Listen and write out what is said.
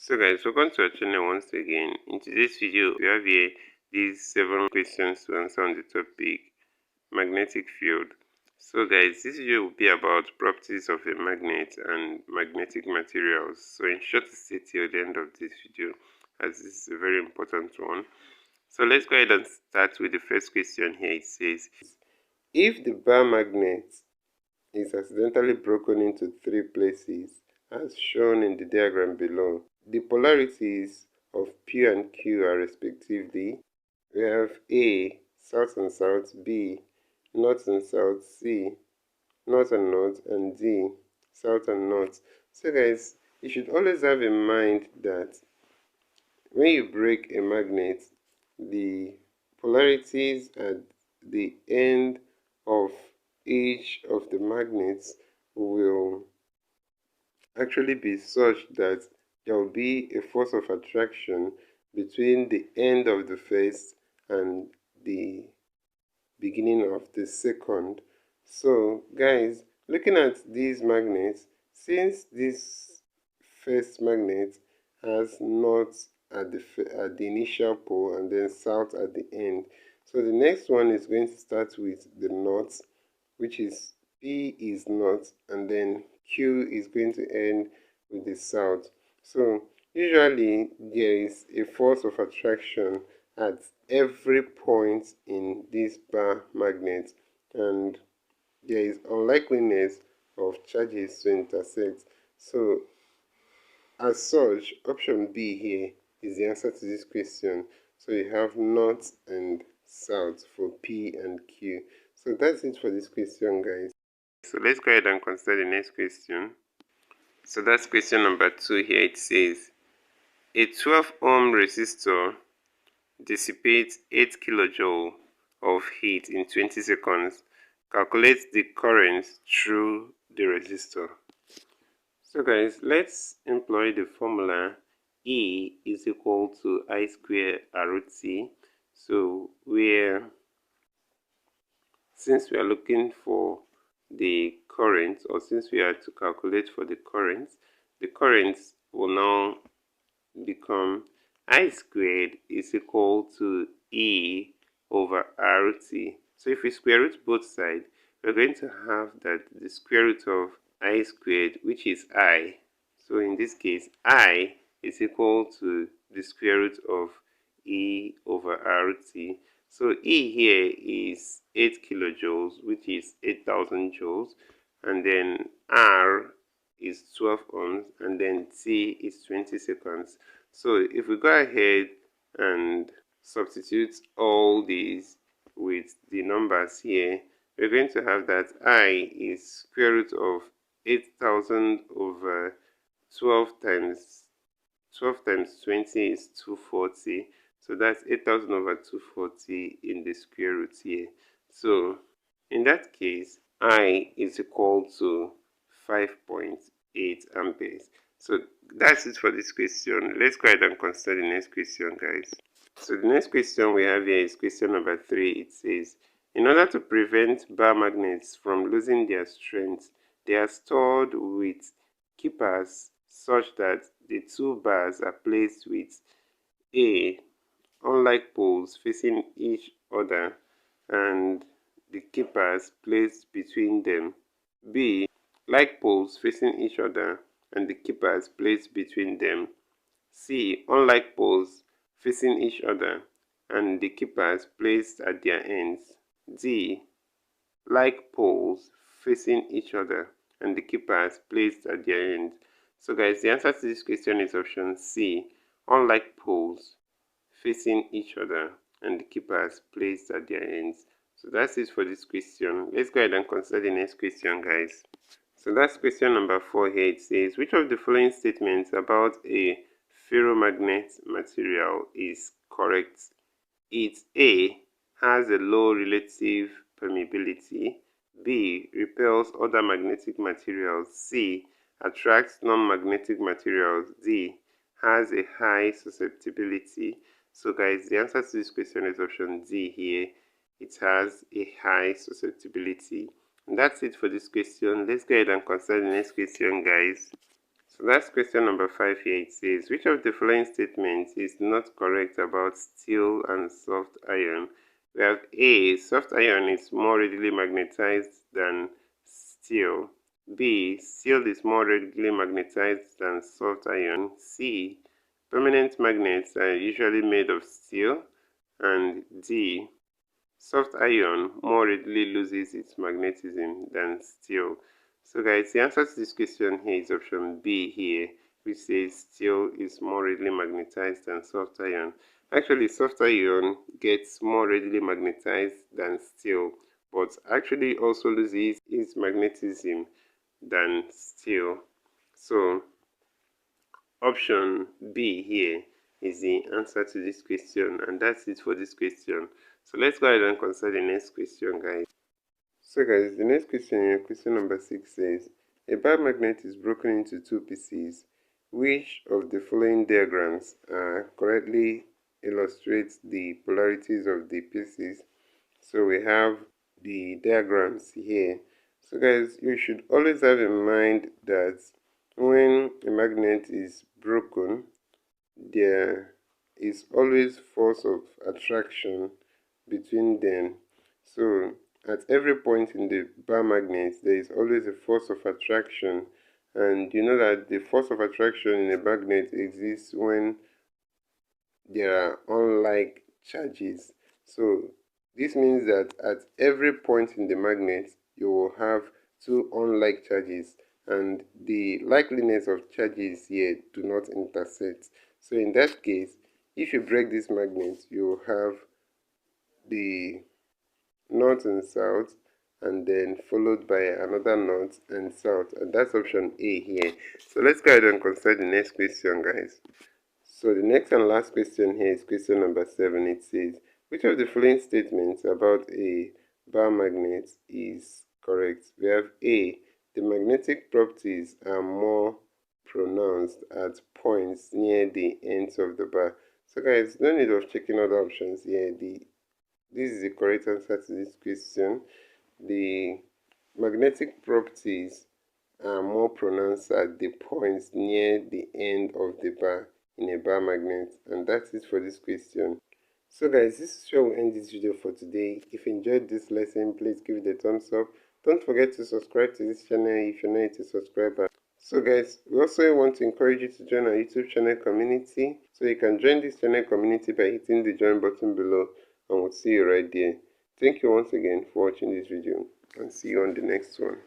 So guys, welcome to our channel once again. In today's video, we have here these 7 questions to answer on the topic magnetic field. So guys, this video will be about properties of a magnet and magnetic materials. So ensure to stay till the end of this video, as this is a very important one. So let's go ahead and start with the first question here. It says, if the bar magnet is accidentally broken into 3 places, as shown in the diagram below, the polarities of P and Q are respectively, we have A, south and south, B, north and south, C, north and north, and D, south and north. So guys, you should always have in mind that when you break a magnet, the polarities at the end of each of the magnets will actually be such that there will be a force of attraction between the end of the first and the beginning of the second. So guys, looking at these magnets, since this first magnet has north at the initial pole and then south at the end, so the next one is going to start with the north, which is P is north, and then Q is going to end with the south. So usually there is a force of attraction at every point in this bar magnet, and there is unlikeliness of charges to intersect. So as such, option B here is the answer to this question. So you have north and south for P and Q. So that's it for this question, guys. So let's go ahead and consider the next question. So that's question number 2 here. It says, a 12 ohm resistor dissipates 8 kilojoule of heat in 20 seconds. Calculate the current through the resistor. So guys, let's employ the formula E is equal to I square RT. So since we are looking for the current, or since we are to calculate for the current will now become I squared is equal to E over RT. So if we square root both sides, we're going to have that the square root of I squared, which is I. So in this case, I is equal to the square root of E over RT. So E here is 8 kilojoules, which is 8,000 joules, and then R is 12 ohms, and then T is 20 seconds. So if we go ahead and substitute all these with the numbers here, we're going to have that I is square root of 8,000 over 12 times 20 is 240. So that's 8,000 over 240 in the square root here. So in that case, I is equal to 5.8 amperes. So that's it for this question. Let's go ahead and consider the next question, guys. So the next question we have here is question number 3. It says, in order to prevent bar magnets from losing their strength, they are stored with keepers such that the 2 bars are placed with A, unlike poles facing each other, and the keepers placed between them. B, like poles facing each other and the keepers placed between them. C, unlike poles facing each other and the keepers placed at their ends. D, like poles facing each other and the keepers placed at their ends. So guys, the answer to this question is option C, unlike poles facing each other and the keepers placed at their ends. So that's it for this question. Let's go ahead and consider the next question, guys. So that's question number 4 here. It says, which of the following statements about a ferromagnet material is correct? It A, has a low relative permeability. B, repels other magnetic materials. C, attracts non-magnetic materials. D, has a high susceptibility. So guys, the answer to this question is option D here. It has a high susceptibility. And that's it for this question. Let's go ahead and consider the next question, guys. So that's question number 5 here. It says, which of the following statements is not correct about steel and soft iron? We have A, soft iron is more readily magnetized than steel. B, steel is more readily magnetized than soft iron. C, permanent magnets are usually made of steel. And D, soft iron more readily loses its magnetism than steel. So guys, the answer to this question here is option B here, which says steel is more readily magnetized than soft iron. Actually, soft iron gets more readily magnetized than steel, but actually also loses its magnetism than steel. So option B here is the answer to this question, and that's it for this question. So let's go ahead and consider the next question, guys. So guys, the next question here, question number 6 says, a bar magnet is broken into two pieces. Which of the following diagrams correctly illustrates the polarities of the pieces? So we have the diagrams here. So guys, you should always have in mind that when a magnet is broken, there is always force of attraction between them. So at every point in the bar magnet, there is always a force of attraction, and you know that the force of attraction in a magnet exists when there are unlike charges. So this means that at every point in the magnet, you will have two unlike charges, and the likeliness of charges here do not intersect. So in that case, if you break this magnet, you will have the north and south, and then followed by another north and south, and that's option A here. So let's go ahead and consider the next question, guys. So the next and last question here is question number 7. It says, which of the following statements about a bar magnet is correct? We have A, the magnetic properties are more pronounced at points near the ends of the bar. So guys, no need of checking other options here. This is the correct answer to this question. The magnetic properties are more pronounced at the points near the end of the bar in a bar magnet, and that's it for this question. So guys, this is where we'll end this video for today. If you enjoyed this lesson, please give it a thumbs up. Don't forget to subscribe to this channel if you're not a subscriber. So guys, we also want to encourage you to join our YouTube channel community. So you can join this channel community by hitting the join button below, and we'll see you right there. Thank you once again for watching this video, and see you on the next one.